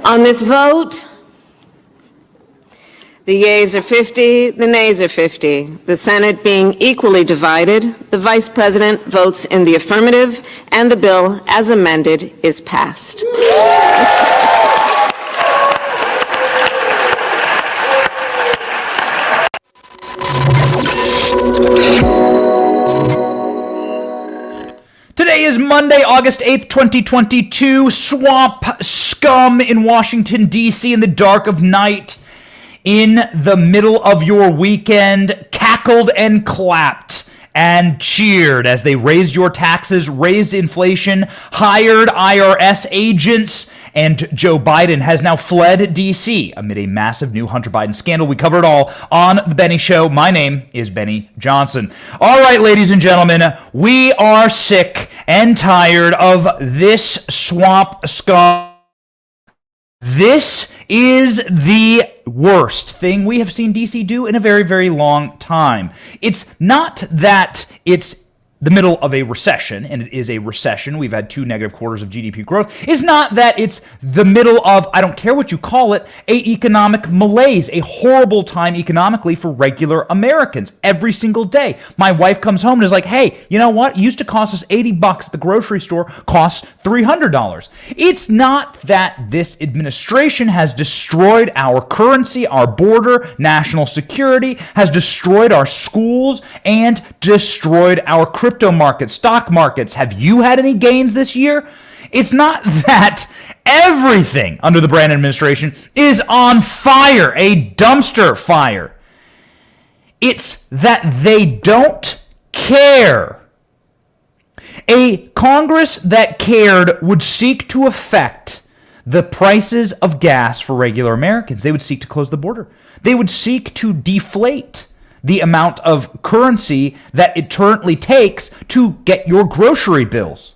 On this vote, the yeas are 50, the nays are 50. The Senate being equally divided, the Vice President votes in the affirmative, and the bill, as amended, is passed. Today is Monday, August 8th, 2022. Swamp scum in Washington, D.C. in the dark of night. In the middle of your weekend, cackled and clapped and cheered as they raised your taxes, raised inflation, hired IRS agents, and Joe Biden has now fled D.C. amid a massive new Hunter Biden scandal. We cover it all on The Benny Show. My name is Benny Johnson. All right, ladies and gentlemen, we are sick and tired of this swamp scum. This is the worst thing we have seen D.C. do in a very, very long time. It's not that it's the middle of a recession, and it is a recession. We've had 2 negative quarters of GDP growth. It's not that it's the middle of, I don't care what you call it, a economic malaise, a horrible time economically for regular Americans every single day. My wife comes home and is like, hey, you know what? It used to cost us $80 at the grocery store, costs $300. It's not that this administration has destroyed our currency, our border, national security, has destroyed our schools, and destroyed our crypto markets, stock markets. Have you had any gains this year? It's not that everything under the Brandon administration is on fire, a dumpster fire. It's that they don't care. A Congress that cared would seek to affect the prices of gas for regular Americans. They would seek to close the border. They would seek to deflate the amount of currency that it currently takes to get your grocery bills.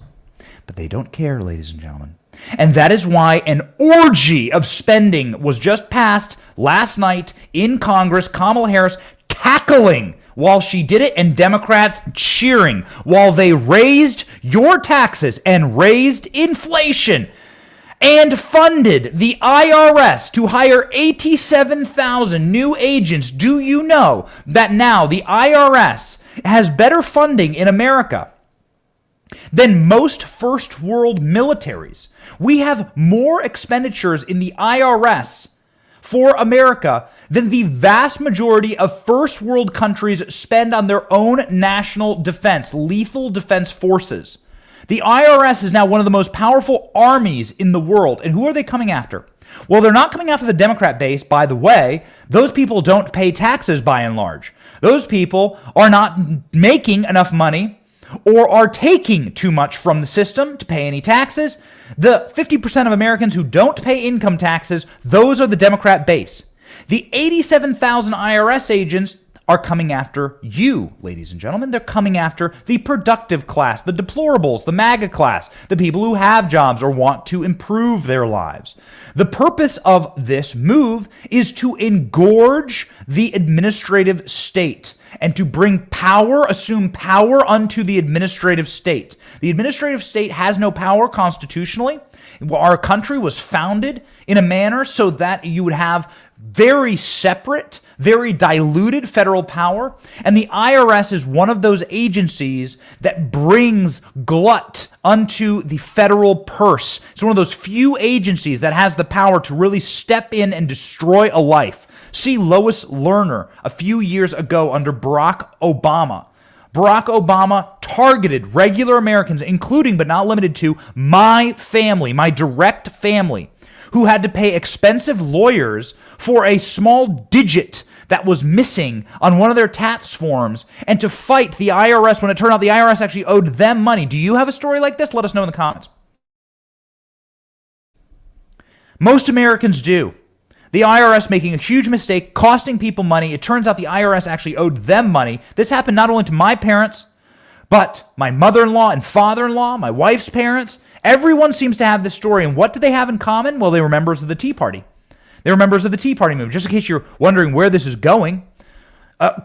But they don't care, ladies and gentlemen. And that is why an orgy of spending was just passed last night in Congress. Kamala Harris cackling while she did it, and Democrats cheering while they raised your taxes and raised inflation and funded the IRS to hire 87,000 new agents. Do you know that now the IRS has better funding in America than most first world militaries? We have more expenditures in the IRS for America than the vast majority of first world countries spend on their own national defense, lethal defense forces. The IRS is now one of the most powerful armies in the world. And who are they coming after? Well, they're not coming after the Democrat base. By the way, those people don't pay taxes by and large. Those people are not making enough money or are taking too much from the system to pay any taxes. The 50% of Americans who don't pay income taxes, those are the Democrat base. The 87,000 IRS agents are coming after you, ladies and gentlemen. They're coming after the productive class, the deplorables, the MAGA class, the people who have jobs or want to improve their lives. The purpose of this move is to engorge the administrative state and to bring power, assume power unto the administrative state. The administrative state has no power constitutionally. Our country was founded in a manner so that you would have very separate, very diluted federal power, and the IRS is one of those agencies that brings glut unto the federal purse. It's one of those few agencies that has the power to really step in and destroy a life. See Lois Lerner a few years ago under Barack Obama. Barack Obama targeted regular Americans, including but not limited to my family, my direct family, who had to pay expensive lawyers for a small digit that was missing on one of their tax forms, and to fight the IRS when it turned out the IRS actually owed them money. Do you have a story like this? Let us know in the comments. Most Americans do. The IRS making a huge mistake, costing people money. It turns out the IRS actually owed them money. This happened not only to my parents, but my mother-in-law and father-in-law, my wife's parents. Everyone seems to have this story. And what do they have in common? Well, they were members of the Tea Party. They were members of the Tea Party movement. Just in case you're wondering where this is going,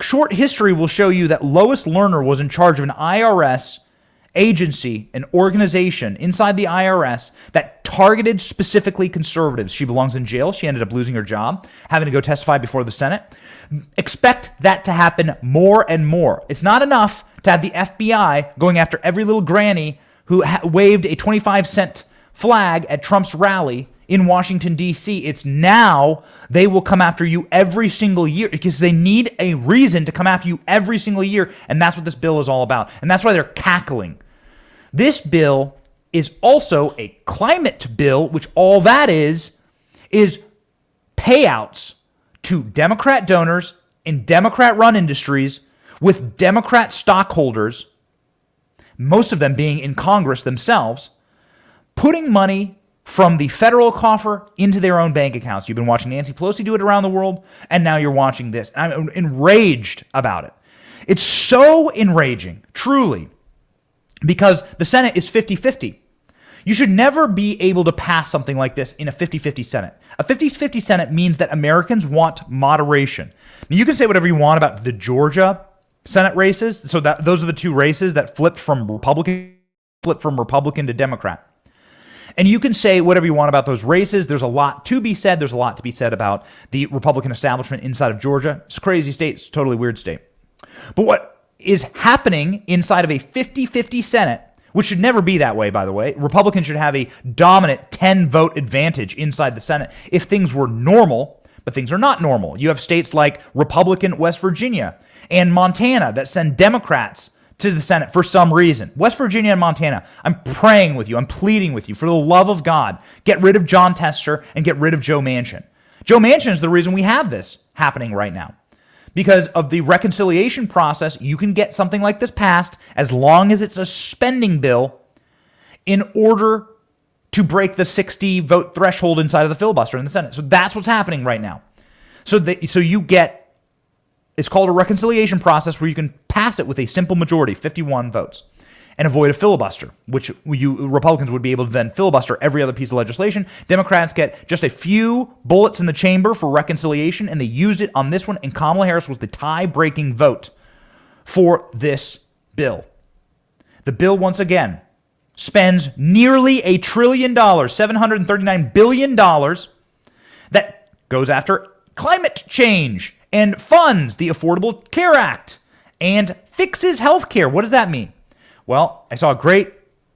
short history will show you that Lois Lerner was in charge of an IRS agency, an organization inside the IRS that targeted specifically conservatives. She belongs in jail. She ended up losing her job, having to go testify before the Senate. Expect that to happen more and more. It's not enough to have the FBI going after every little granny who waved a 25-cent flag at Trump's rally in Washington, D.C. It's now they will come after you every single year because they need a reason to come after you every single year, and that's what this bill is all about. And that's why they're cackling. This bill is also a climate bill, which all that is payouts to Democrat donors in Democrat-run industries with Democrat stockholders, most of them being in Congress themselves, putting money from the federal coffer into their own bank accounts. You've been watching Nancy Pelosi do it around the world, and now you're watching this. I'm enraged about it. It's so enraging, truly, because the Senate is 50-50. You should never be able to pass something like this in a 50-50 Senate. A 50-50 Senate means that Americans want moderation. Now, you can say whatever you want about the Georgia Senate races. So that those are the two races that flipped from Republican to Democrat. And you can say whatever you want about those races. There's a lot to be said. There's a lot to be said about the Republican establishment inside of Georgia. It's a crazy state. It's a totally weird state. But what is happening inside of a 50-50 Senate, which should never be that way, by the way. Republicans should have a dominant 10-vote advantage inside the Senate if things were normal, but things are not normal. You have states like Republican West Virginia and Montana that send Democrats to the Senate for some reason. West Virginia and Montana, I'm praying with you, I'm pleading with you, for the love of God, get rid of John Tester and get rid of Joe Manchin. Joe Manchin is the reason we have this happening right now. Because of the reconciliation process, you can get something like this passed as long as it's a spending bill in order to break the 60-vote threshold inside of the filibuster in the Senate. So that's what's happening right now. So you get, it's called a reconciliation process where you can pass it with a simple majority, 51 votes, and avoid a filibuster, which Republicans would be able to then filibuster every other piece of legislation. Democrats get just a few bullets in the chamber for reconciliation, and they used it on this one, and Kamala Harris was the tie-breaking vote for this bill. The bill, once again, spends nearly $1 trillion, $739 billion, that goes after climate change and funds the Affordable Care Act and fixes health care. What does that mean? Well, I saw a great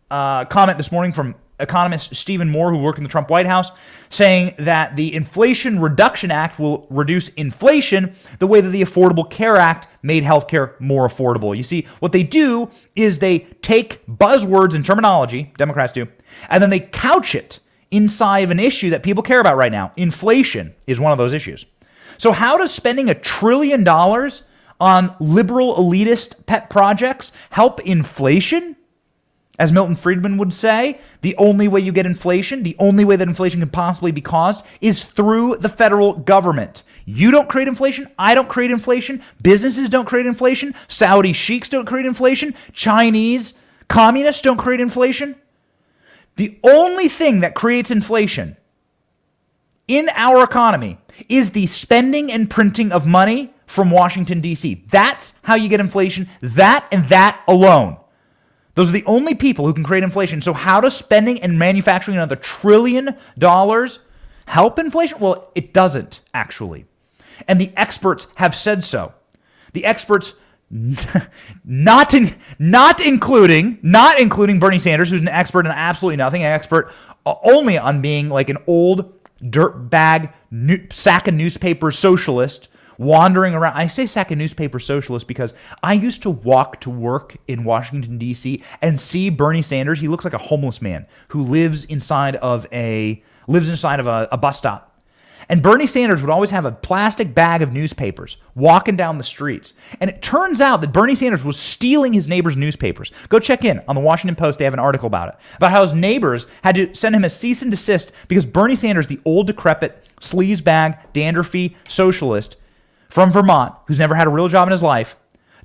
comment this morning from economist Stephen Moore, who worked in the Trump White House, saying that the Inflation Reduction Act will reduce inflation the way that the Affordable Care Act made healthcare more affordable. You see, what they do is they take buzzwords and terminology, Democrats do, and then they couch it inside of an issue that people care about right now. Inflation is one of those issues. So how does spending $1 trillion on liberal elitist pet projects help inflation? As Milton Friedman would say, the only way you get inflation, the only way that inflation can possibly be caused is through the federal government. You don't create inflation. I don't create inflation. Businesses don't create inflation. Saudi sheiks don't create inflation. Chinese communists don't create inflation. The only thing that creates inflation in our economy is the spending and printing of money from Washington, D.C. That's how you get inflation. That and that alone. Those are the only people who can create inflation. So how does spending and manufacturing another $1 trillion help inflation? Well, it doesn't, actually. And the experts have said so. The experts, not including Bernie Sanders, who's an expert in absolutely nothing, an expert only on being like an old dirtbag sack of newspaper socialist wandering around. I say sack of newspaper socialist because I used to walk to work in Washington, D.C. and see Bernie Sanders. He looks like a homeless man who lives inside of a bus stop. And Bernie Sanders would always have a plastic bag of newspapers walking down the streets. And it turns out that Bernie Sanders was stealing his neighbors' newspapers. Go check in on the Washington Post. They have an article about it, about how his neighbors had to send him a cease and desist because Bernie Sanders, the old decrepit sleazebag, dandruffy socialist from Vermont, who's never had a real job in his life,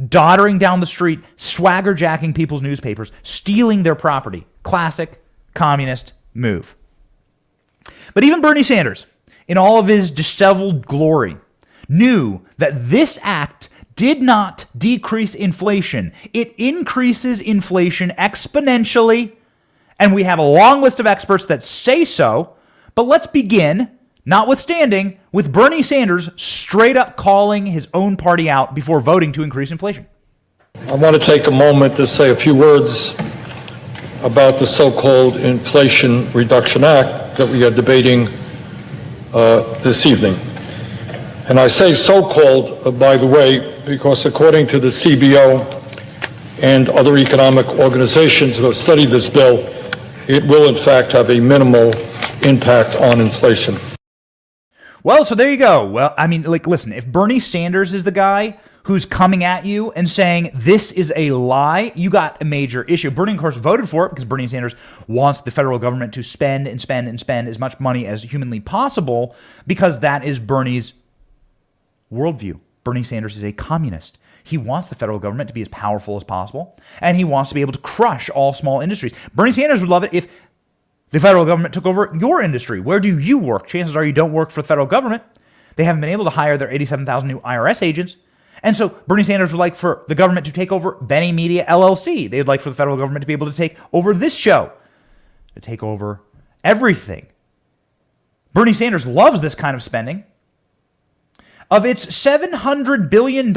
doddering down the street, swagger jacking people's newspapers, stealing their property. Classic communist move. But even Bernie Sanders, in all of his disheveled glory, knew that this act did not decrease inflation. It increases inflation exponentially, and we have a long list of experts that say so. But let's begin, notwithstanding, with Bernie Sanders straight up calling his own party out before voting to increase inflation. I want to take a moment to say a few words about the so-called Inflation Reduction Act that we are debating this evening. And I say so-called, by the way, because according to the CBO and other economic organizations who have studied this bill, it will in fact have a minimal impact on inflation. Well, so there you go. Well, I mean, like, listen, if Bernie Sanders is the guy who's coming at you and saying this is a lie, you got a major issue. Bernie, of course, voted for it because Bernie Sanders wants the federal government to spend and spend and spend as much money as humanly possible because that is Bernie's worldview. Bernie Sanders is a communist. He wants the federal government to be as powerful as possible, and he wants to be able to crush all small industries. Bernie Sanders would love it if the federal government took over your industry. Where do you work? Chances are you don't work for the federal government. They haven't been able to hire their 87,000 new IRS agents. And so Bernie Sanders would like for the government to take over Benny Media LLC. They would like for the federal government to be able to take over this show, to take over everything. Bernie Sanders loves this kind of spending. Of its $700 billion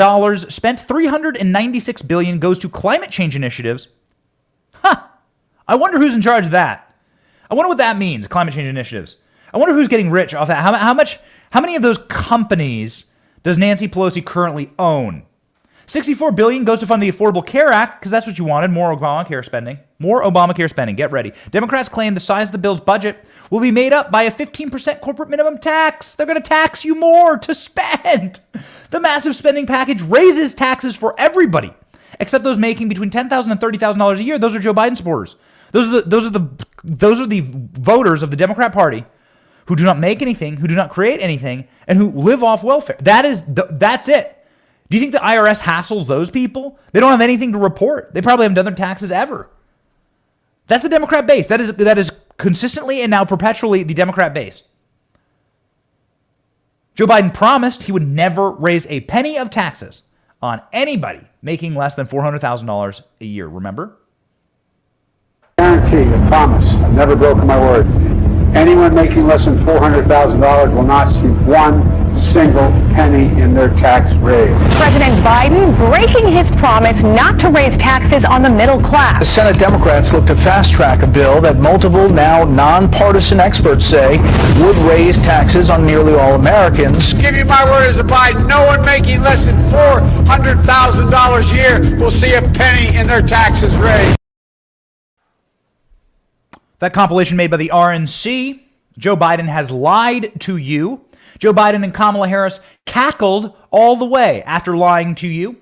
spent, $396 billion goes to climate change initiatives. I wonder who's in charge of that. I wonder what that means, climate change initiatives. I wonder who's getting rich off that. How many of those companies does Nancy Pelosi currently own? $64 billion goes to fund the Affordable Care Act, because that's what you wanted, more Obamacare spending. More Obamacare spending, get ready. Democrats claim the size of the bill's budget will be made up by a 15% corporate minimum tax. They're going to tax you more to spend. The massive spending package raises taxes for everybody, except those making between $10,000 and $30,000 a year. Those are Joe Biden supporters. Those are the voters of the Democrat Party who do not make anything, who do not create anything, and who live off welfare. That's it. Do you think the IRS hassles those people? They don't have anything to report. They probably haven't done their taxes ever. That's the Democrat base. That is consistently and now perpetually the Democrat base. Joe Biden promised he would never raise a penny of taxes on anybody making less than $400,000 a year. Remember? Guarantee, a promise. I've never broken my word. Anyone making less than $400,000 will not see one single penny in their tax raise. President Biden breaking his promise not to raise taxes on the middle class. The Senate Democrats look to fast-track a bill that multiple now nonpartisan experts say would raise taxes on nearly all Americans. Give you my word as a Biden, no one making less than $400,000 a year will see a penny in their taxes raised. That compilation made by the RNC. Joe Biden has lied to you. Joe Biden and Kamala Harris cackled all the way after lying to you.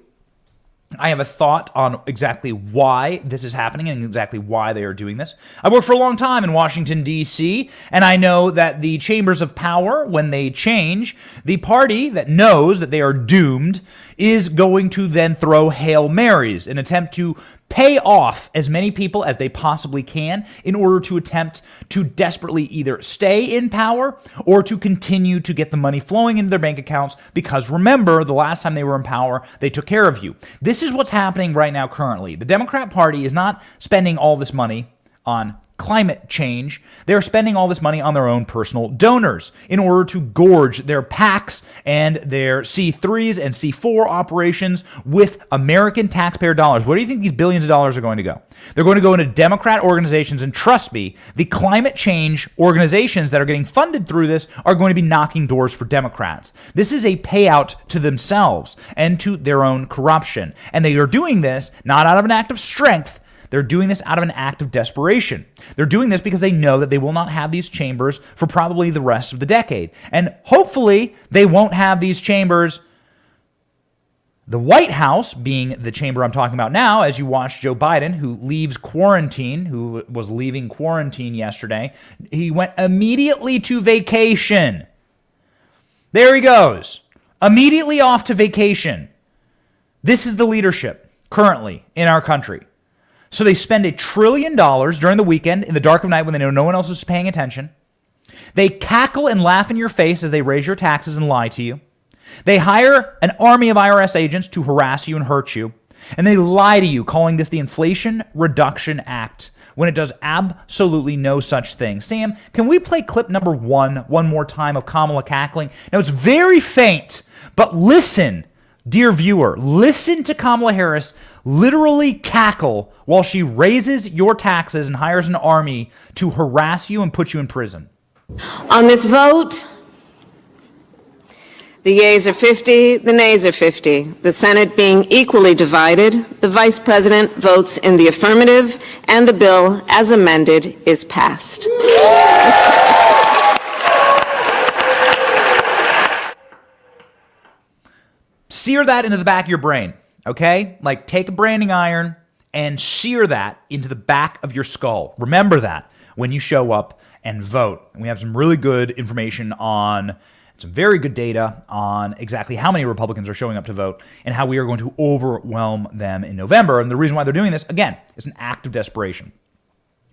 I have a thought on exactly why this is happening and exactly why they are doing this. I worked for a long time in Washington, D.C., and I know that the chambers of power, when they change, the party that knows that they are doomed is going to then throw Hail Marys, an attempt to pay off as many people as they possibly can in order to attempt to desperately either stay in power or to continue to get the money flowing into their bank accounts, because remember, the last time they were in power, they took care of you. This is what's happening right now currently. The Democrat Party is not spending all this money on climate change. They're spending all this money on their own personal donors in order to gorge their PACs and their C3s and C4 operations with American taxpayer dollars. Where do you think these billions of dollars are going to go? They're going to go into Democrat organizations, and trust me, the climate change organizations that are getting funded through this are going to be knocking doors for Democrats. This is a payout to themselves and to their own corruption. And they are doing this not out of an act of strength. They're doing this out of an act of desperation. They're doing this because they know that they will not have these chambers for probably the rest of the decade. And hopefully they won't have these chambers, the White House being the chamber I'm talking about now, as you watch Joe Biden, who leaves quarantine, who was leaving quarantine yesterday. He went immediately to vacation. There he goes. Immediately off to vacation. This is the leadership currently in our country. So they spend $1 trillion during the weekend in the dark of night when they know no one else is paying attention. They cackle and laugh in your face as they raise your taxes and lie to you. They hire an army of IRS agents to harass you and hurt you, and they lie to you, calling this the Inflation Reduction Act, when it does absolutely no such thing. Sam, can we play clip number one more time of Kamala cackling? Now, it's very faint, but listen, dear viewer, listen to Kamala Harris literally cackle while she raises your taxes and hires an army to harass you and put you in prison. On this vote, the yeas are 50, the nays are 50. The Senate being equally divided, the Vice President votes in the affirmative, and the bill, as amended, is passed. Sear that into the back of your brain, okay? Like, take a branding iron and sear that into the back of your skull. Remember that when you show up and vote. And we have some really good information on some very good data on exactly how many Republicans are showing up to vote and how we are going to overwhelm them in November. And the reason why they're doing this, again, is an act of desperation.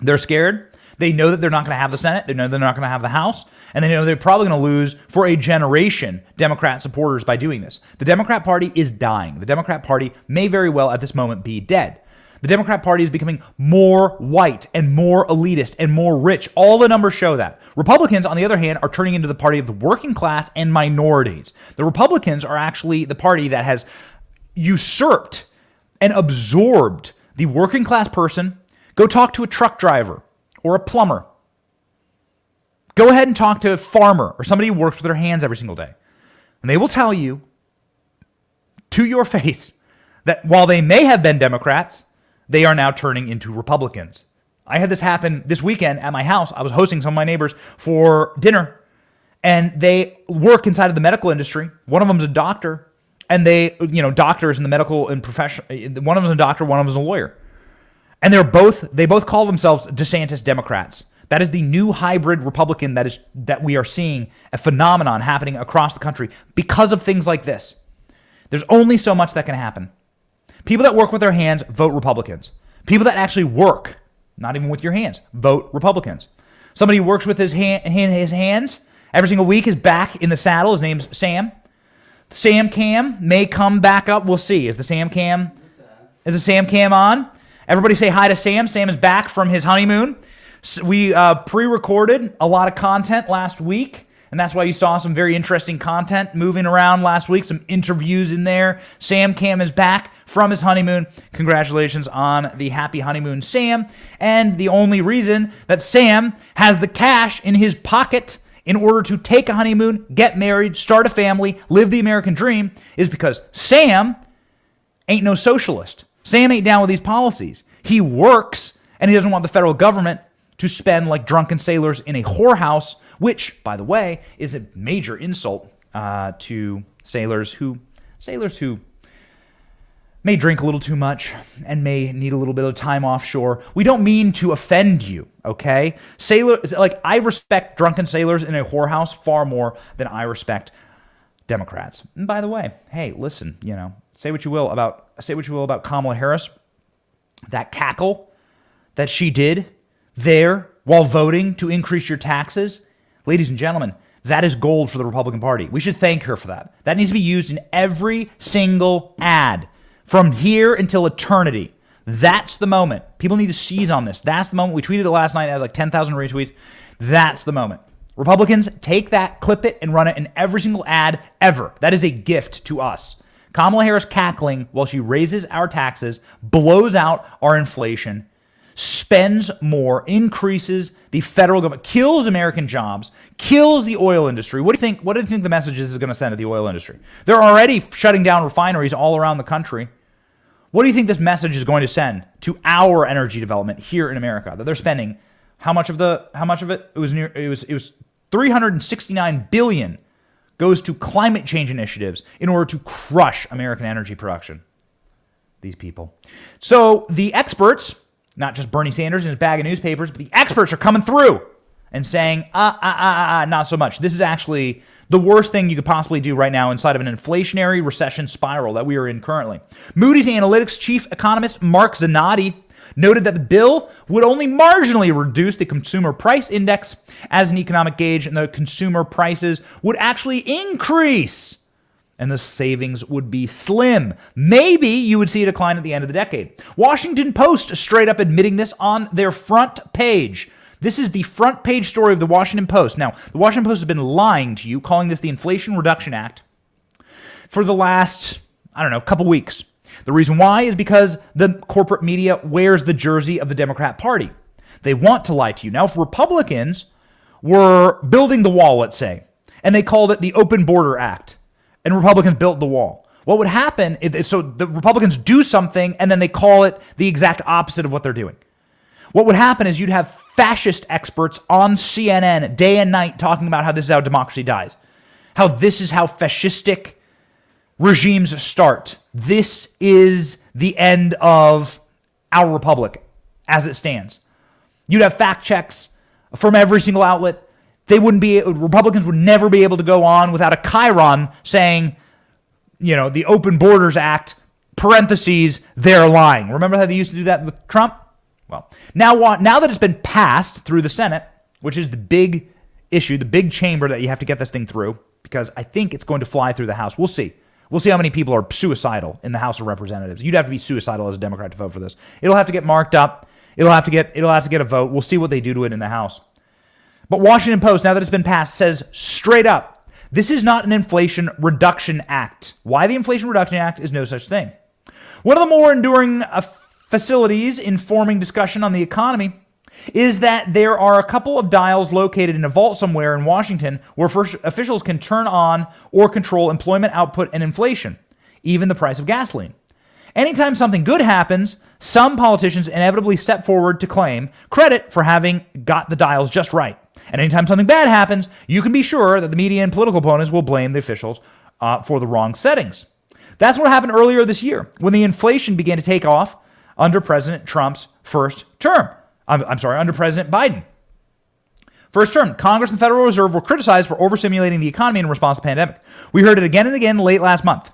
They're scared. They know that they're not going to have the Senate. They know they're not going to have the House. And they know they're probably going to lose for a generation Democrat supporters by doing this. The Democrat Party is dying. The Democrat Party may very well at this moment be dead. The Democrat Party is becoming more white and more elitist and more rich. All the numbers show that. Republicans, on the other hand, are turning into the party of the working class and minorities. The Republicans are actually the party that has usurped and absorbed the working class person. Go talk to a truck driver or a plumber. Go ahead and talk to a farmer or somebody who works with their hands every single day. And they will tell you to your face that while they may have been Democrats, they are now turning into Republicans. I had this happen this weekend at my house. I was hosting some of my neighbors for dinner, and they work inside of the medical industry. One of them is a doctor, and doctors in the medical and profession. One of them is a doctor, one of them is a lawyer. And they both call themselves DeSantis Democrats. That is the new hybrid Republican that we are seeing, a phenomenon happening across the country because of things like this. There's only so much that can happen. People that work with their hands vote Republicans. People that actually work, not even with your hands, vote Republicans. Somebody who works with his hands every single week is back in the saddle. His name's Sam. Sam Cam may come back up. We'll see. Is the Sam Cam on? Everybody say hi to Sam. Sam is back from his honeymoon. We pre-recorded a lot of content last week, and that's why you saw some very interesting content moving around last week, some interviews in there. Sam Cam is back from his honeymoon. Congratulations on the happy honeymoon, Sam. And the only reason that Sam has the cash in his pocket in order to take a honeymoon, get married, start a family, live the American dream is because Sam ain't no socialist. Sam ain't down with these policies. He works, and he doesn't want the federal government to spend like drunken sailors in a whorehouse, which, by the way, is a major insult to sailors who may drink a little too much and may need a little bit of time offshore. We don't mean to offend you, okay? I respect drunken sailors in a whorehouse far more than I respect Democrats. And by the way, hey, listen, say what you will about Kamala Harris. That cackle that she did there while voting to increase your taxes, ladies and gentlemen, that is gold for the Republican Party. We should thank her for that. That needs to be used in every single ad from here until eternity. That's the moment. People need to seize on this. That's the moment. We tweeted it last night. It has like 10,000 retweets. That's the moment. Republicans, take that, clip it, and run it in every single ad ever. That is a gift to us. Kamala Harris cackling while she raises our taxes, blows out our inflation, spends more, increases the federal government, kills American jobs, kills the oil industry. What do you think the message is going to send to the oil industry? They're already shutting down refineries all around the country. What do you think this message is going to send to our energy development here in America? That they're spending how much of it? It was 369 billion goes to climate change initiatives in order to crush American energy production. These people. So the experts, not just Bernie Sanders and his bag of newspapers, but the experts are coming through and saying, not so much. This is actually the worst thing you could possibly do right now inside of an inflationary recession spiral that we are in currently. Moody's Analytics chief economist Mark Zanotti noted that the bill would only marginally reduce the consumer price index as an economic gauge, and the consumer prices would actually increase and the savings would be slim. Maybe you would see a decline at the end of the decade. Washington Post straight up admitting this on their front page. This is the front page story of the Washington Post. Now, the Washington Post has been lying to you, calling this the Inflation Reduction Act for the last, couple weeks. The reason why is because the corporate media wears the jersey of the Democrat Party. They want to lie to you. Now, if Republicans were building the wall, let's say, and they called it the Open Border Act, and Republicans built the wall, what would happen if so the Republicans do something and then they call it the exact opposite of what they're doing? What would happen is you'd have fascist experts on CNN day and night talking about how this is how democracy dies, how this is how fascistic regimes start. This is the end of our republic as it stands. You'd have fact checks from every single outlet. Republicans would never be able to go on without a chyron saying, the Open Borders Act, parentheses, they're lying. Remember how they used to do that with Trump? Well, now that it's been passed through the Senate, which is the big issue, the big chamber that you have to get this thing through, because I think it's going to fly through the House. We'll see. We'll see how many people are suicidal in the House of Representatives. You'd have to be suicidal as a Democrat to vote for this. It'll have to get marked up. It'll have to get a vote. We'll see what they do to it in the House. But Washington Post, now that it's been passed, says straight up, this is not an Inflation Reduction Act. Why the Inflation Reduction Act is no such thing. One of the more enduring facilities informing discussion on the economy is that there are a couple of dials located in a vault somewhere in Washington where officials can turn on or control employment output and inflation, even the price of gasoline. Anytime something good happens, some politicians inevitably step forward to claim credit for having got the dials just right. And anytime something bad happens, you can be sure that the media and political opponents will blame the officials for the wrong settings. That's what happened earlier this year when the inflation began to take off under President Trump's first term. Under President Biden. First term, Congress and the Federal Reserve were criticized for overstimulating the economy in response to the pandemic. We heard it again and again late last month.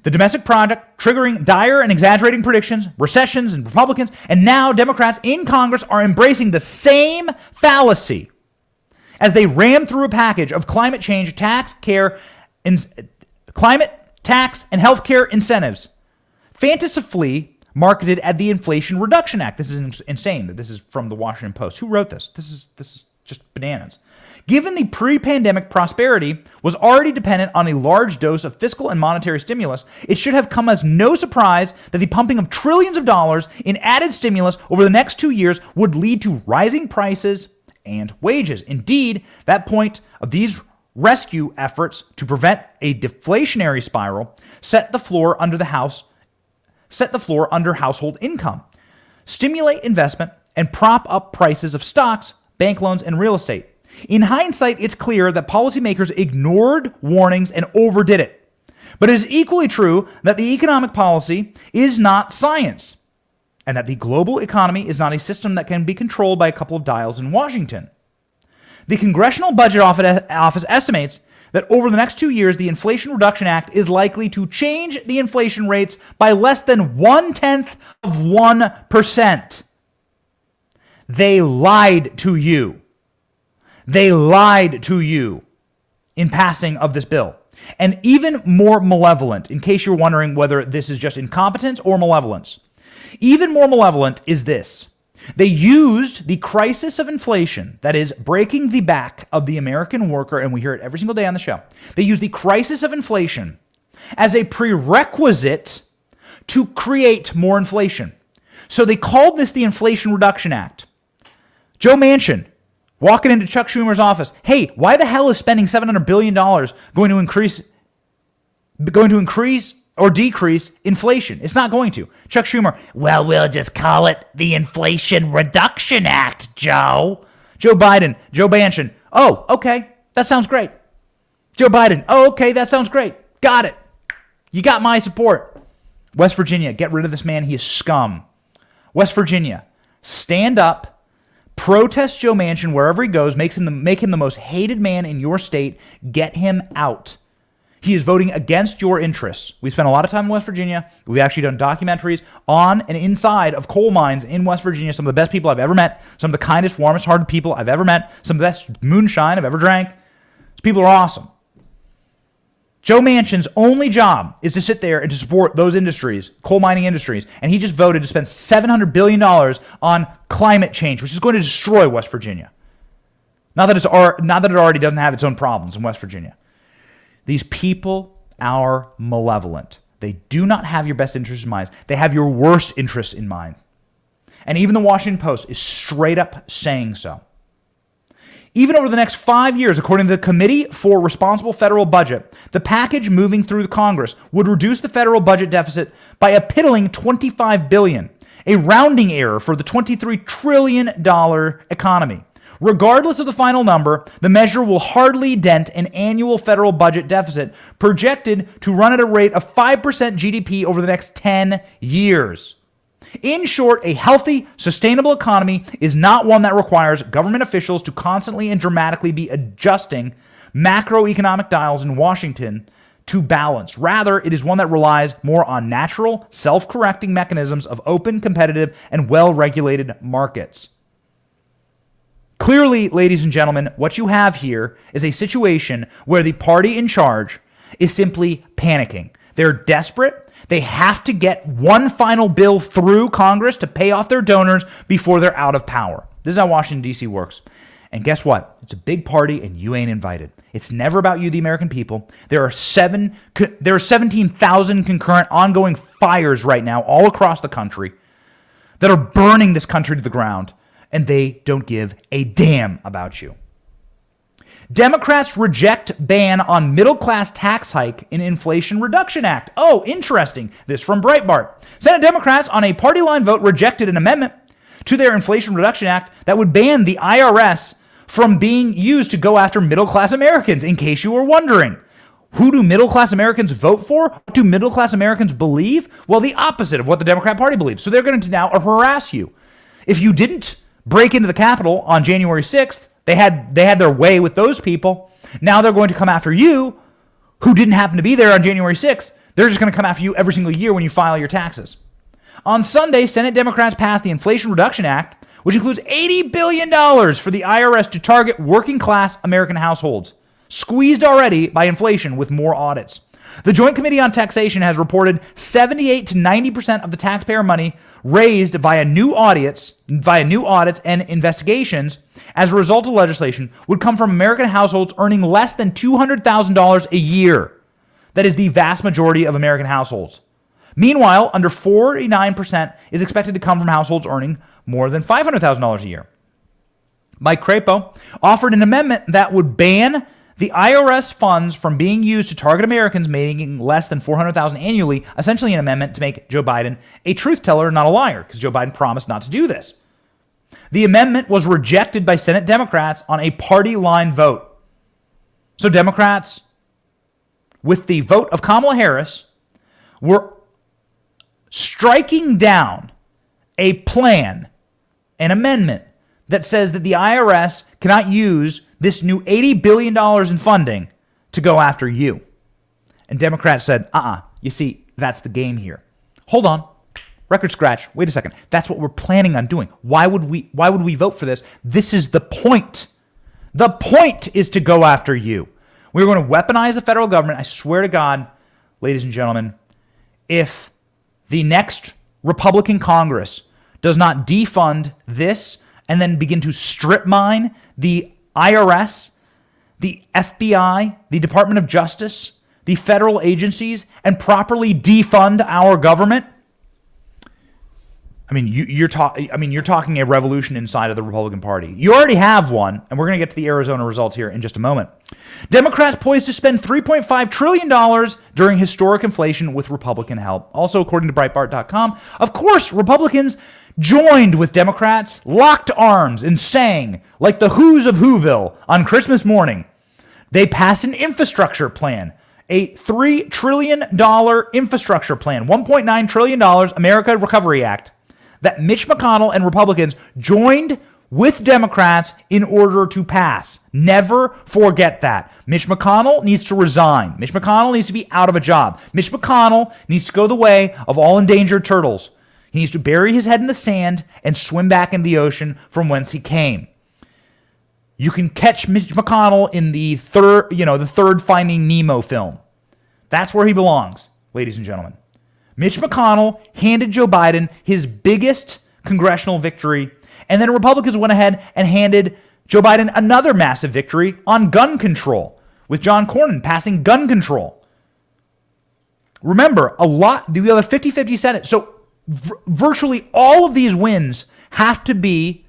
The domestic product triggering dire and exaggerating predictions, recessions, and Republicans, and now Democrats in Congress are embracing the same fallacy as they ram through a package of climate change, tax, and health care incentives, fantastically marketed as the Inflation Reduction Act. This is insane that this is from the Washington Post. Who wrote this? This is just bananas. Given the pre-pandemic prosperity was already dependent on a large dose of fiscal and monetary stimulus, it should have come as no surprise that the pumping of trillions of dollars in added stimulus over the next 2 years would lead to rising prices and wages. Indeed, that point of these rescue efforts to prevent a deflationary spiral set the floor under household income, stimulate investment, and prop up prices of stocks, bank loans, and real estate. In hindsight, it's clear that policymakers ignored warnings and overdid it. But it is equally true that the economic policy is not science, and that the global economy is not a system that can be controlled by a couple of dials in Washington. The Congressional Budget Office estimates that over the next 2 years, the Inflation Reduction Act is likely to change the inflation rates by less than 0.1%. They lied to you. They lied to you in passing of this bill. And even more malevolent, in case you're wondering whether this is just incompetence or malevolence, even more malevolent is this. They used the crisis of inflation, that is, breaking the back of the American worker, and we hear it every single day on the show. They used the crisis of inflation as a prerequisite to create more inflation. So they called this the Inflation Reduction Act. Joe Manchin walking into Chuck Schumer's office. Hey, why the hell is spending $700 billion going to increase or decrease inflation? It's not going to. Chuck Schumer, well, we'll just call it the Inflation Reduction Act, Joe. Joe Manchin, oh, okay, that sounds great. Joe Biden, oh, okay, that sounds great. Got it. You got my support. West Virginia, get rid of this man. He is scum. West Virginia, stand up. Protest Joe Manchin wherever he goes, make him the most hated man in your state. Get him out. He is voting against your interests. We spent a lot of time in West Virginia. We've actually done documentaries on and inside of coal mines in West Virginia. Some of the best people I've ever met. Some of the kindest, warmest hearted people I've ever met. Some of the best moonshine I've ever drank. These people are awesome. Joe Manchin's only job is to sit there and to support those industries, coal mining industries, and he just voted to spend $700 billion on climate change, which is going to destroy West Virginia. Not that it already doesn't have its own problems in West Virginia. These people are malevolent. They do not have your best interests in mind. They have your worst interests in mind. And even the Washington Post is straight up saying so. Even over the next 5 years, according to the Committee for Responsible Federal Budget, the package moving through the Congress would reduce the federal budget deficit by a piddling $25 billion, a rounding error for the $23 trillion economy. Regardless of the final number, the measure will hardly dent an annual federal budget deficit projected to run at a rate of 5% GDP over the next 10 years. In short, a healthy, sustainable economy is not one that requires government officials to constantly and dramatically be adjusting macroeconomic dials in Washington to balance. Rather, it is one that relies more on natural, self-correcting mechanisms of open, competitive, and well-regulated markets. Clearly, ladies and gentlemen, what you have here is a situation where the party in charge is simply panicking. They're desperate. They have to get one final bill through Congress to pay off their donors before they're out of power. This is how Washington, D.C. works. And guess what? It's a big party and you ain't invited. It's never about you, the American people. There are 17,000 concurrent ongoing fires right now all across the country that are burning this country to the ground, and they don't give a damn about you. Democrats reject ban on middle-class tax hike in Inflation Reduction Act. Oh, interesting. This from Breitbart. Senate Democrats on a party line vote rejected an amendment to their Inflation Reduction Act that would ban the IRS from being used to go after middle-class Americans, in case you were wondering. Who do middle-class Americans vote for? What do middle-class Americans believe? Well, the opposite of what the Democrat Party believes. So they're going to now harass you. If you didn't break into the Capitol on January 6th, They had their way with those people. Now they're going to come after you, who didn't happen to be there on January 6th. They're just going to come after you every single year when you file your taxes. On Sunday, Senate Democrats passed the Inflation Reduction Act, which includes $80 billion for the IRS to target working-class American households, squeezed already by inflation with more audits. The Joint Committee on Taxation has reported 78 to 90% of the taxpayer money raised via new audits and investigations as a result of legislation would come from American households earning less than $200,000 a year. That is the vast majority of American households. Meanwhile, under 49% is expected to come from households earning more than $500,000 a year. Mike Crapo offered an amendment that would ban the IRS funds from being used to target Americans making less than $400,000 annually, essentially an amendment to make Joe Biden a truth teller, not a liar, because Joe Biden promised not to do this. The amendment was rejected by Senate Democrats on a party line vote. So Democrats, with the vote of Kamala Harris, were striking down a plan, an amendment that says that the IRS cannot use this new $80 billion in funding to go after you. And Democrats said, you see, that's the game here. Hold on. Record scratch. Wait a second. That's what we're planning on doing. Why would we vote for this? This is the point. The point is to go after you. We're going to weaponize the federal government. I swear to God, ladies and gentlemen, if the next Republican Congress does not defund this and then begin to strip mine the IRS, the FBI, the Department of Justice, the federal agencies, and properly defund our government, you're talking a revolution inside of the Republican Party. You already have one, and we're going to get to the Arizona results here in just a moment. Democrats poised to spend $3.5 trillion during historic inflation with Republican help. Also, according to Breitbart.com, of course, Republicans joined with Democrats, locked arms, and sang like the Who's of Whoville on Christmas morning. They passed an infrastructure plan, a $3 trillion infrastructure plan, $1.9 trillion America Recovery Act, that Mitch McConnell and Republicans joined with Democrats in order to pass. Never forget that. Mitch McConnell needs to resign. Mitch McConnell needs to be out of a job. Mitch McConnell needs to go the way of all endangered turtles. He needs to bury his head in the sand and swim back in the ocean from whence he came. You can catch Mitch McConnell in the third Finding Nemo film. That's where he belongs, ladies and gentlemen. Mitch McConnell handed Joe Biden his biggest congressional victory, and then Republicans went ahead and handed Joe Biden another massive victory on gun control, with John Cornyn passing gun control. Remember, we have a 50-50 Senate, so virtually all of these wins have to be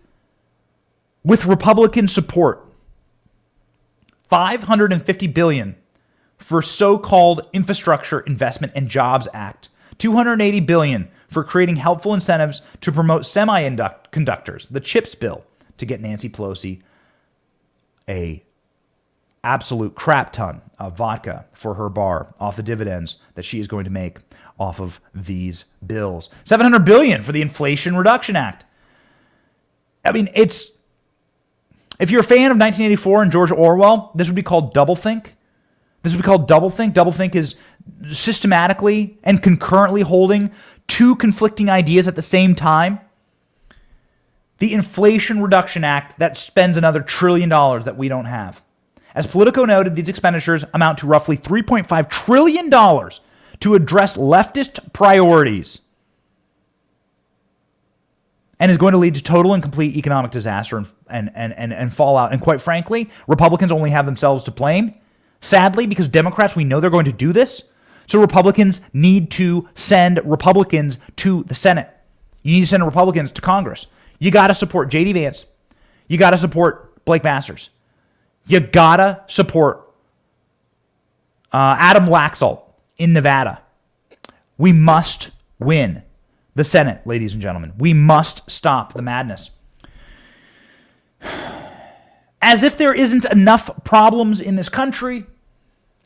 with Republican support. $550 billion for so-called Infrastructure Investment and Jobs Act. $280 billion for creating helpful incentives to promote semiconductors, the CHIPS bill, to get Nancy Pelosi a absolute crap ton of vodka for her bar off the dividends that she is going to make off of these bills. $700 billion for the Inflation Reduction Act. I mean, if you're a fan of 1984 and George Orwell, this would be called doublethink. This would be called doublethink. Doublethink is systematically and concurrently holding two conflicting ideas at the same time. The Inflation Reduction Act that spends another $1 trillion that we don't have. As Politico noted, these expenditures amount to roughly $3.5 trillion to address leftist priorities, and is going to lead to total and complete economic disaster and fallout. And quite frankly, Republicans only have themselves to blame, sadly, because Democrats, we know they're going to do this. So Republicans need to send Republicans to the Senate. You need to send Republicans to Congress. You got to support J.D. Vance. You got to support Blake Masters. You got to support Adam Laxalt in Nevada. We must win the Senate, ladies and gentlemen. We must stop the madness. As if there isn't enough problems in this country,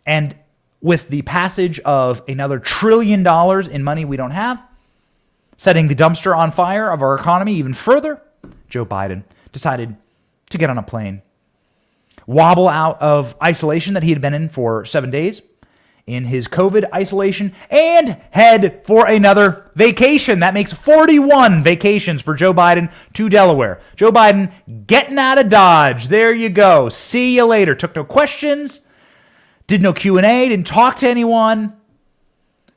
and with the passage of another $1 trillion in money we don't have, setting the dumpster on fire of our economy even further, Joe Biden decided to get on a plane, wobble out of isolation that he had been in for 7 days, in his COVID isolation, and head for another vacation. That makes 41 vacations for Joe Biden to Delaware. Joe Biden getting out of Dodge. There you go. See you later. Took no questions. Did no Q&A. Didn't talk to anyone.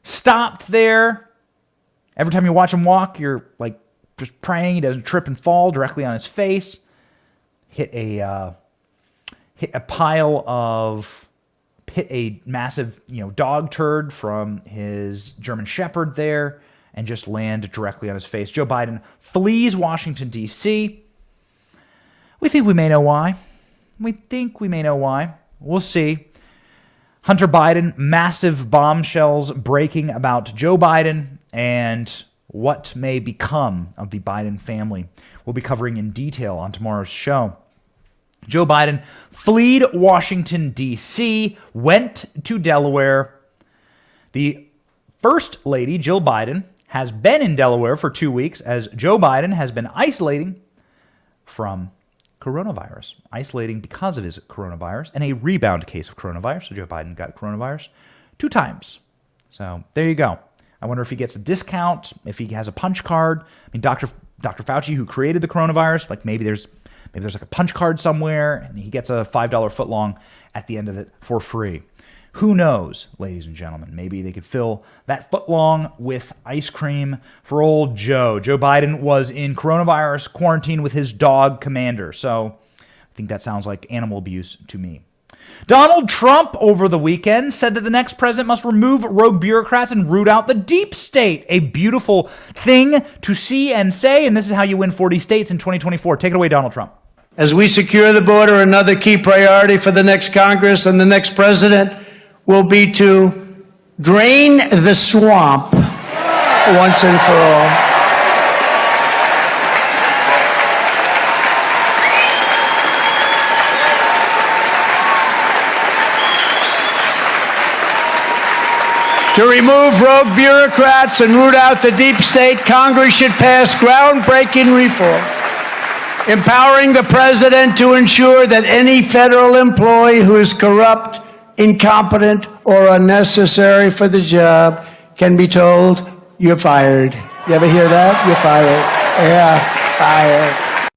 Stopped there. Every time you watch him walk, you're like just praying he doesn't trip and fall directly on his face. Hit a massive, dog turd from his German Shepherd there and just land directly on his face. Joe Biden flees Washington, D.C. We think we may know why. We'll see. Hunter Biden, massive bombshells breaking about Joe Biden and what may become of the Biden family. We'll be covering in detail on tomorrow's show. Joe Biden fled Washington, D.C., went to Delaware. The First Lady, Jill Biden, has been in Delaware for 2 weeks as Joe Biden has been isolating from coronavirus. Isolating because of his coronavirus and a rebound case of coronavirus. So Joe Biden got coronavirus 2 times. So there you go. I wonder if he gets a discount, if he has a punch card. I mean, Dr. Fauci, who created the coronavirus, like maybe there's like a punch card somewhere and he gets a $5 footlong at the end of it for free. Who knows, ladies and gentlemen? Maybe they could fill that footlong with ice cream for old Joe. Joe Biden was in coronavirus quarantine with his dog Commander. So I think that sounds like animal abuse to me. Donald Trump over the weekend said that the next president must remove rogue bureaucrats and root out the deep state. A beautiful thing to see and say, and this is how you win 40 states in 2024. Take it away, Donald Trump. As we secure the border, another key priority for the next Congress and the next president will be to drain the swamp once and for all. To remove rogue bureaucrats and root out the deep state, Congress should pass groundbreaking reform, empowering the president to ensure that any federal employee who is corrupt, incompetent, or unnecessary for the job can be told, "You're fired." You ever hear that? You're fired. Yeah, fired.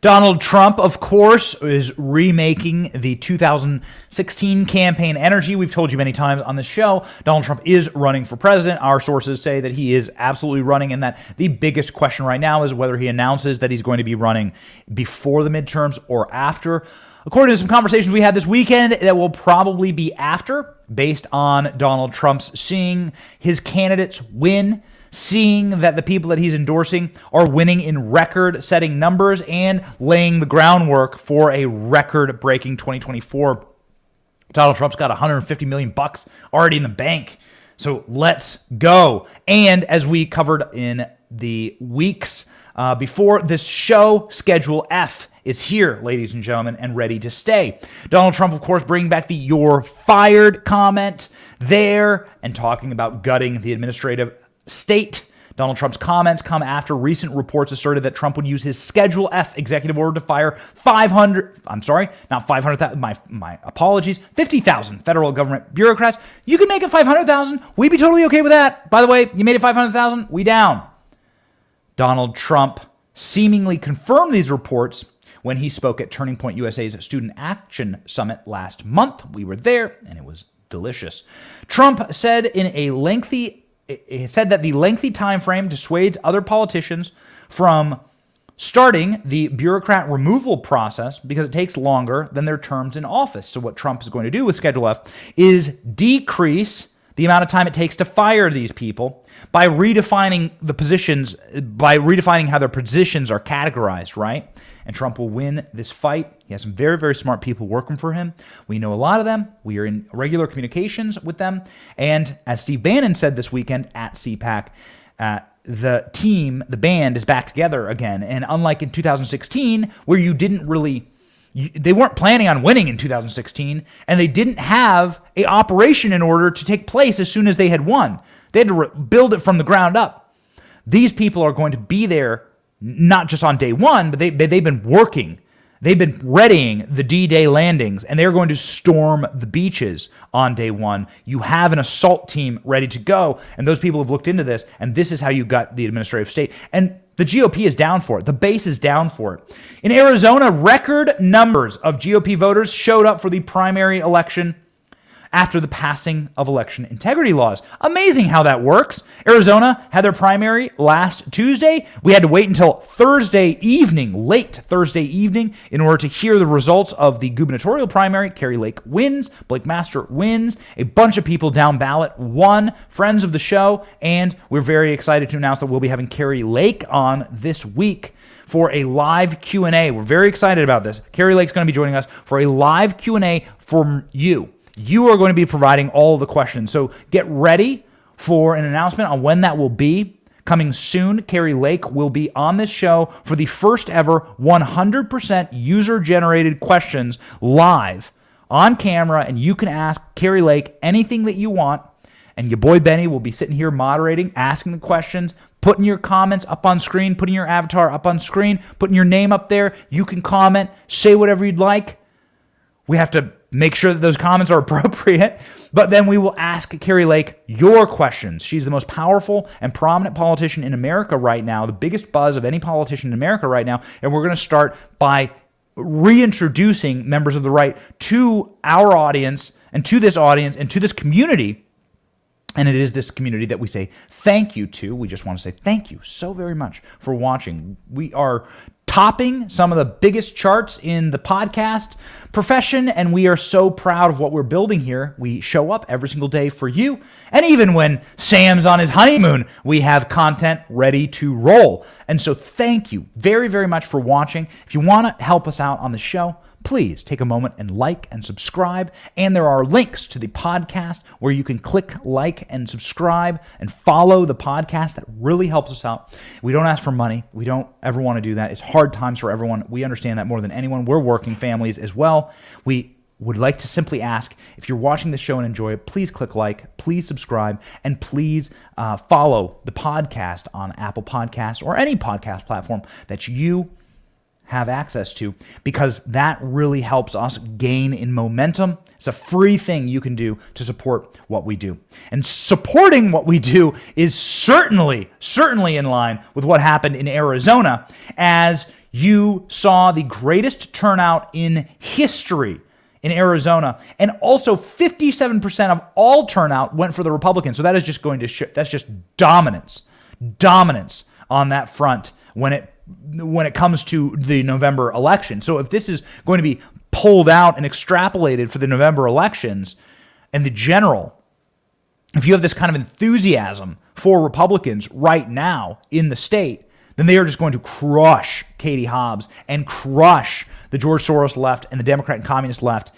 Donald Trump, of course, is remaking the 2016 campaign energy. We've told you many times on the show, Donald Trump is running for president. Our sources say that he is absolutely running, and that the biggest question right now is whether he announces that he's going to be running before the midterms or after. According to some conversations we had this weekend, that will probably be after, based on Donald Trump's seeing his candidates win, seeing that the people that he's endorsing are winning in record-setting numbers and laying the groundwork for a record-breaking 2024. Donald Trump's got $150 million already in the bank. So let's go. And as we covered in the weeks before this show, Schedule F is here, ladies and gentlemen, and ready to stay. Donald Trump, of course, bringing back the "you're fired" comment there and talking about gutting the administrative state. Donald Trump's comments come after recent reports asserted that Trump would use his Schedule F executive order to fire 50,000 federal government bureaucrats. You can make it 500,000. We'd be totally okay with that. By the way, you made it 500,000. We down. Donald Trump seemingly confirmed these reports when he spoke at Turning Point USA's Student Action Summit last month. We were there, and it was delicious. Trump said that the lengthy time frame dissuades other politicians from starting the bureaucrat removal process because it takes longer than their terms in office. So what Trump is going to do with Schedule F is decrease the amount of time it takes to fire these people by redefining how their positions are categorized, right? And Trump will win this fight. He has some very, very smart people working for him. We know a lot of them. We are in regular communications with them. And as Steve Bannon said this weekend at CPAC, the band is back together again. And unlike in 2016, where they weren't planning on winning in 2016, and they didn't have an operation in order to take place as soon as they had won. They had to build it from the ground up. These people are going to be there not just on day one, but they've been working. They've been readying the D-Day landings, and they're going to storm the beaches on day one. You have an assault team ready to go, and those people have looked into this, and this is how you got the administrative state. And the GOP is down for it. The base is down for it. In Arizona, record numbers of GOP voters showed up for the primary election after the passing of election integrity laws. Amazing how that works. Arizona had their primary last Tuesday. We had to wait until Thursday evening, late Thursday evening, in order to hear the results of the gubernatorial primary. Kari Lake wins. Blake Master wins. A bunch of people down ballot won. Friends of the show. And we're very excited to announce that we'll be having Kari Lake on this week for a live Q&A. We're very excited about this. Kari Lake's going to be joining us for a live Q&A from you. You are going to be providing all of the questions. So get ready for an announcement on when that will be. Coming soon, Kari Lake will be on this show for the first ever 100% user-generated questions live on camera, and you can ask Kari Lake anything that you want, and your boy Benny will be sitting here moderating, asking the questions, putting your comments up on screen, putting your avatar up on screen, putting your name up there. You can comment, say whatever you'd like. We have to make sure that those comments are appropriate, but then we will ask Kari Lake your questions. She's the most powerful and prominent politician in America right now, the biggest buzz of any politician in America right now, and we're going to start by reintroducing members of the right to our audience and to this community. And it is this community that we say thank you to. We just want to say thank you so very much for watching. We are topping some of the biggest charts in the podcast profession, and we are so proud of what we're building here. We show up every single day for you, and even when Sam's on his honeymoon, we have content ready to roll. And so thank you very, very much for watching. If you want to help us out on the show, please take a moment and like and subscribe. And there are links to the podcast where you can click like and subscribe and follow the podcast. That really helps us out. We don't ask for money. We don't ever want to do that. It's hard times for everyone. We understand that more than anyone. We're working families as well. We would like to simply ask, if you're watching this show and enjoy it, please click like, please subscribe, and please follow the podcast on Apple Podcasts or any podcast platform that you have access to, because that really helps us gain in momentum. It's a free thing you can do to support what we do. And supporting what we do is certainly in line with what happened in Arizona, as You saw the greatest turnout in history in Arizona, and also 57% of all turnout went for the Republicans. So that is just going to that's just dominance on that front when it comes to the November election. So if this is going to be pulled out and extrapolated for the November elections and the general, if you have this kind of enthusiasm for Republicans right now in the state, then they are just going to crush Katie Hobbs and crush the George Soros left and the Democrat and Communist left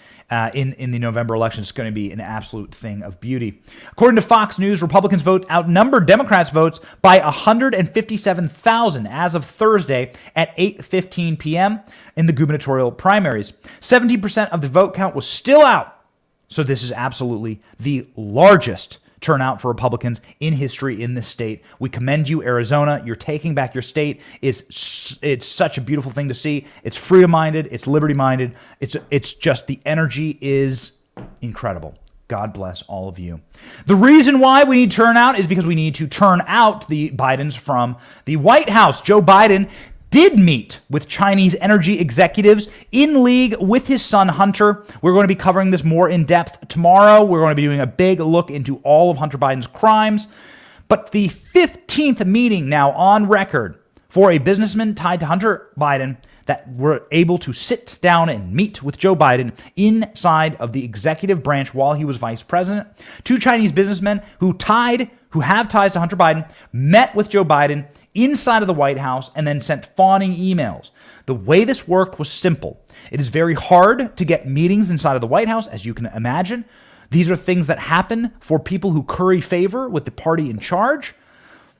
in the November election. It's going to be an absolute thing of beauty. According to Fox News, Republicans outnumbered Democrats' votes by 157,000 as of Thursday at 8:15 p.m. in the gubernatorial primaries. 17% of the vote count was still out. So this is absolutely the largest turnout for Republicans in history in this state. We commend you, Arizona. You're taking back your state. It's such a beautiful thing to see. It's freedom-minded. It's liberty-minded. It's just the energy is incredible. God bless all of you. The reason why we need turnout is because we need to turn out the Bidens from the White House. Joe Biden did meet with Chinese energy executives in league with his son Hunter. We're going to be covering this more in depth tomorrow. We're going to be doing a big look into all of Hunter Biden's crimes. But the 15th meeting now on record for a businessman tied to Hunter Biden that were able to sit down and meet with Joe Biden inside of the executive branch while he was vice president. Two Chinese businessmen who have ties to Hunter Biden met with Joe Biden inside of the White House and then sent fawning emails. The way this worked was simple. It is very hard to get meetings inside of the White House, as you can imagine. These are things that happen for people who curry favor with the party in charge.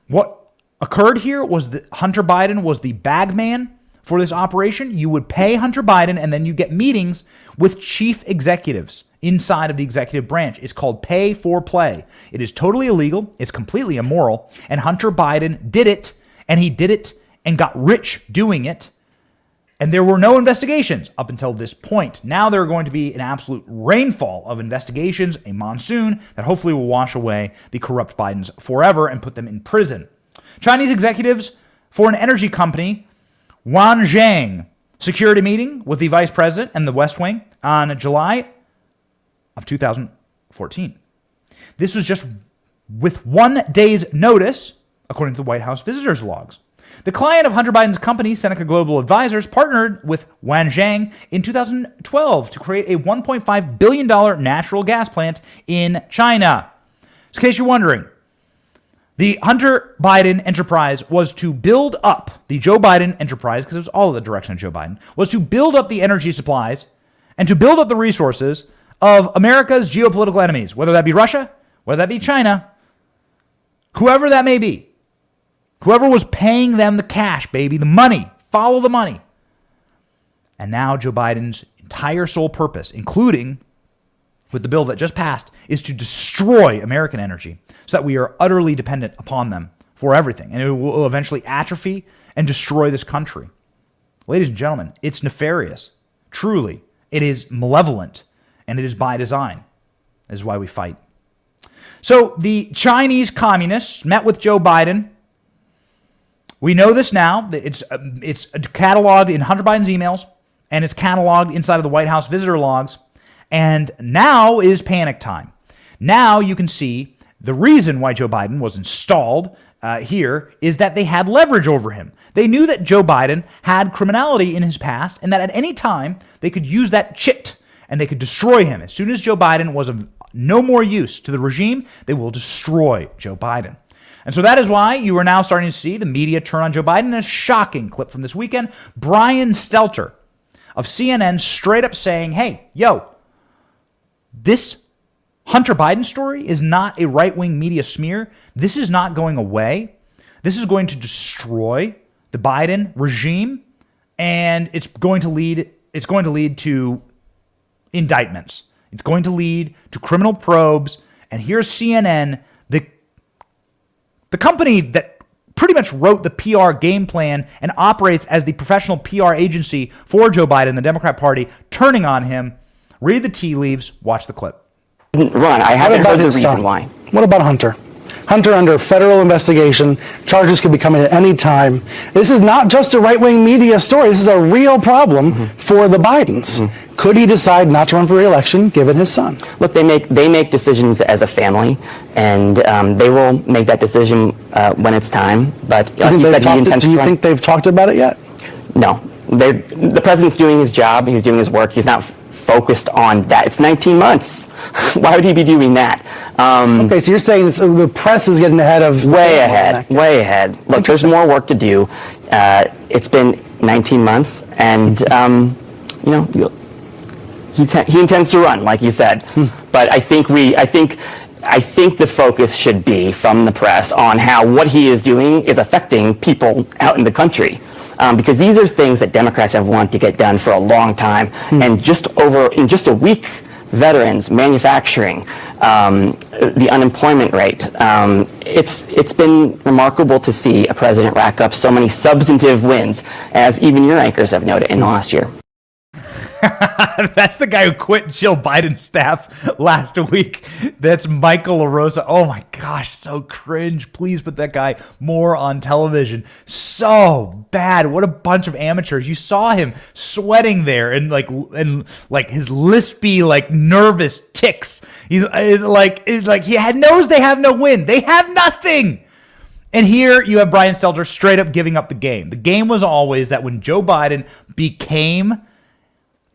What occurred here was that Hunter Biden was the bag man for this operation. You would pay Hunter Biden and then you get meetings with chief executives inside of the executive branch. It's called pay for play. It is totally illegal. It's completely immoral. And Hunter Biden did it. And he did it and got rich doing it. And there were no investigations up until this point. Now there are going to be an absolute rainfall of investigations, a monsoon that hopefully will wash away the corrupt Bidens forever and put them in prison. Chinese executives for an energy company, Wan Zhang, secured a meeting with the vice president and the West Wing on July of 2014. This was just with 1 day's notice, according to the White House visitors logs. The client of Hunter Biden's company, Seneca Global Advisors, partnered with Wan Zhang in 2012 to create a $1.5 billion natural gas plant in China. So in case you're wondering, the Hunter Biden enterprise was to build up the Joe Biden enterprise, because it was all in the direction of Joe Biden, was to build up the energy supplies and to build up the resources of America's geopolitical enemies, whether that be Russia, whether that be China, whoever that may be. Whoever was paying them the cash, baby, the money, follow the money. And now Joe Biden's entire sole purpose, including with the bill that just passed, is to destroy American energy so that we are utterly dependent upon them for everything. And it will eventually atrophy and destroy this country. Ladies and gentlemen, it's nefarious. Truly, it is malevolent, and it is by design. This is why we fight. So the Chinese communists met with Joe Biden. We know this now. It's cataloged in Hunter Biden's emails, and it's cataloged inside of the White House visitor logs. And now is panic time. Now you can see the reason why Joe Biden was installed here is that they had leverage over him. They knew that Joe Biden had criminality in his past, and that at any time they could use that chit and they could destroy him. As soon as Joe Biden was of no more use to the regime, they will destroy Joe Biden. And so that is why you are now starting to see the media turn on Joe Biden. In a shocking clip from this weekend, Brian Stelter of CNN straight up saying, hey, yo, this Hunter Biden story is not a right-wing media smear. This is not going away. This is going to destroy the Biden regime, and it's going to lead to indictments. It's going to lead to criminal probes. And here's CNN, the company that pretty much wrote the PR game plan and operates as the professional PR agency for Joe Biden, the Democrat Party, turning on him. Read the tea leaves. Watch the clip. Run. I haven't heard the reason why. What about Hunter? Hunter under federal investigation. Charges could be coming at any time. This is not just a right-wing media story. This is a real problem for the Bidens. Could he decide not to run for re-election, given his son? Look, they make decisions as a family, and they will make that decision when it's time. But Do you think they've talked about it yet? No. The president's doing his job. He's doing his work. He's not focused on that. It's 19 months. Why would he be doing that? Okay, so you're saying the press is getting ahead of... Way ahead. Look, there's more work to do. It's been 19 months, and, he intends to run, like you said. But I think the focus should be from the press on how what he is doing is affecting people out in the country. Because these are things that Democrats have wanted to get done for a long time. And in just a week, veterans, manufacturing, the unemployment rate. It's been remarkable to see a president rack up so many substantive wins, as even your anchors have noted in the last year. That's the guy who quit Jill Biden's staff last week. That's Michael LaRosa. Oh my gosh, so cringe. Please put that guy more on television. So bad. What a bunch of amateurs. You saw him sweating there and like his lispy, like nervous tics. He's like he knows they have no win. They have nothing. And here you have Brian Stelter straight up giving up the game. The game was always that when Joe Biden became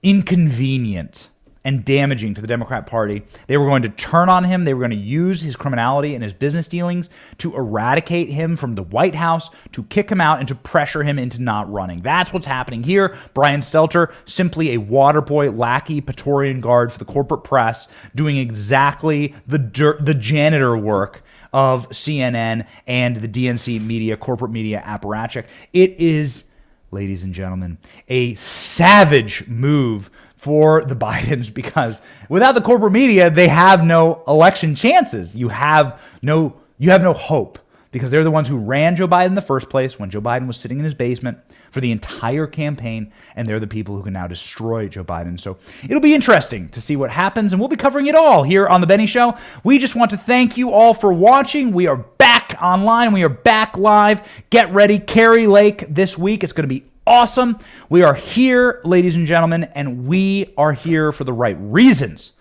inconvenient and damaging to the Democrat Party, they were going to turn on him. They were going to use his criminality and his business dealings to eradicate him from the White House, to kick him out, and to pressure him into not running. That's what's happening here. Brian Stelter, simply a water boy, lackey, Praetorian Guard for the corporate press, doing exactly the janitor work of CNN and the DNC media, corporate media apparatchik. It is, ladies and gentlemen, a savage move for the Bidens, because without the corporate media, they have no election chances. You have no hope, because they're the ones who ran Joe Biden in the first place when Joe Biden was sitting in his basement for the entire campaign, and they're the people who can now destroy Joe Biden. So it'll be interesting to see what happens, and we'll be covering it all here on The Benny Show. We just want to thank you all for watching. We are back online. We are back live. Get ready. Carrie Lake this week. It's going to be awesome. We are here, ladies and gentlemen, and we are here for the right reasons.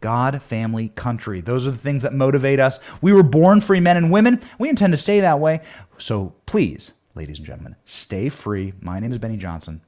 God, family, country. Those are the things that motivate us. We were born free men and women. We intend to stay that way. So please, ladies and gentlemen, stay free. My name is Benny Johnson.